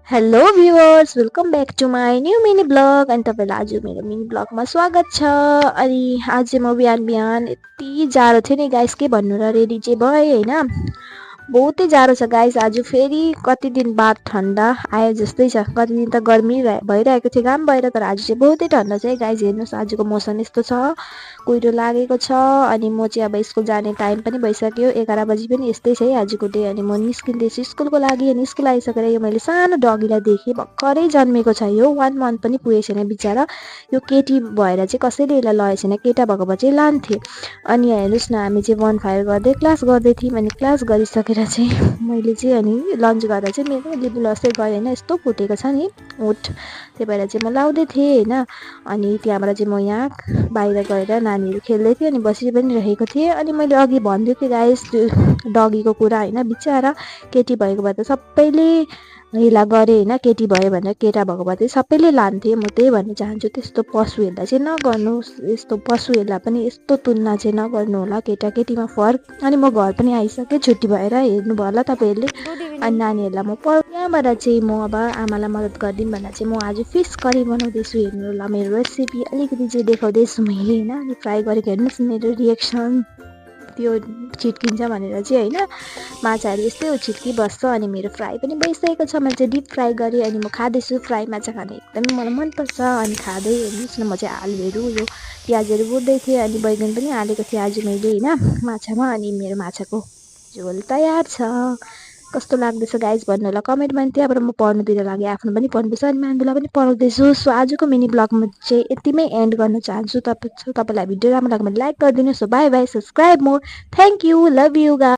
Hello viewers welcome back to my new mini vlog अनि तपाईँलाई आज मेरो मिनी ब्लगमा स्वागत छ। अनि आज चाहिँ म बिहान बिहान यति जाडो थियो नि गाइस, के भन्नु र, रेडी चाहिँ भएँ होइन। बहुतै जाडो छ गाइस, आज फेरि कति दिन बाद ठन्डा आयो जस्तै छ। कति दिन त गर्मी भइरहेको थियो घाम भएर, तर आज चाहिँ बहुतै ठन्डा छ है गाइस। हेर्नुहोस् आजको मौसम यस्तो छ, कुहिरो लागेको छ। अनि म चाहिँ अब स्कुल जाने टाइम पनि भइसक्यो, 11 बजी पनि यस्तै छ है आजको डे। अनि म निस्किँदैछु स्कुलको लागि। अनि स्कुल आइसकेर यो मैले सानो डगीलाई देखेँ, भर्खरै जन्मेको छ यो, 1 मन्थ पनि पुगेको छैन बिचरा। यो केटी भएर चाहिँ कसैले यसलाई लगेको छैन, केटा भएको भए चाहिँ लान्थे। अनि हेर्नुहोस् न, हामी चाहिँ बन फायर गर्दै क्लास गर्दै थियौँ। अनि क्लास गरिसकेर चाहिँ मैले चाहिँ अनि लन्च गर्दा चाहिँ मेरो लिबु लसै गयो होइन, यस्तो फुटेको छ नि ओठ, त्यही भएर चाहिँ म लाउँदै थिएँ होइन। अनि त्यहाँबाट चाहिँ म यहाँ बाहिर गएर नानीहरू खेल्दै थिएँ अनि बसि पनि रहेको थिएँ। अनि मैले अघि भन्दै थिएँ गाइस त्यो डगीको कुरा होइन, बिचरा केटी भएको भए त सबैले हेला गरेँ होइन, केटी भयो भनेर, केटा भएको भए चाहिँ सबैले लान्थे। म त्यही भन्न चाहन्छु, त्यस्तो पशुहरूलाई चाहिँ नगर्नुहोस्, यस्तो पशुहरूलाई पनि यस्तो तुलना चाहिँ नगर्नु होला, केटाकेटीमा फरक। अनि म घर पनि आइसकेँ छुट्टी भएर, हेर्नुभयो होला तपाईँहरूले। अनि नानीहरूलाई म त्यहाँबाट चाहिँ म अब आमालाई मद्दत गरिदिउँ भनेर चाहिँ म आज फिस करी बनाउँदैछु। हेर्नु होला मेरो रेसिपी अलिकति चाहिँ देखाउँदैछु मैले होइन। अनि फ्राई गरेको हेर्नुहोस् मेरो रिएक्सन, त्यो छिट्किन्छ भनेर चाहिँ होइन, माछाहरू यस्तै हो छिट्किबस्छ। अनि मेरो फ्राई पनि भइसकेको छ, मैले चाहिँ डिप फ्राई गरेँ। अनि म खाँदैछु, फ्राई माछा खाने एकदमै मलाई मनपर्छ। अनि खाँदै हेर्नुहोस् न, म चाहिँ आलुहरू यो प्याजहरू भुट्दै थिएँ। अनि बैगन पनि हालेको थिएँ आज मैले होइन माछामा। अनि मेरो माछाको झोल तयार छ। कस्तो लाग्दैछ गाइज भन्नु होला कमेन्टमा। अनि त्यहाँबाट म पढ्नुतिर लागेँ, आफ्नो पनि पढ्नुपर्छ अनि म्यामलाई पनि पढाउँदैछु। सो आजको मिनी ब्लगमा चाहिँ यतिमै एन्ड गर्न चाहन्छु। तपाईँलाई भिडियो राम्रो लाग्यो भने लाइक गरिदिनुहोस्। By by, subscribe more, thank you, love you guys.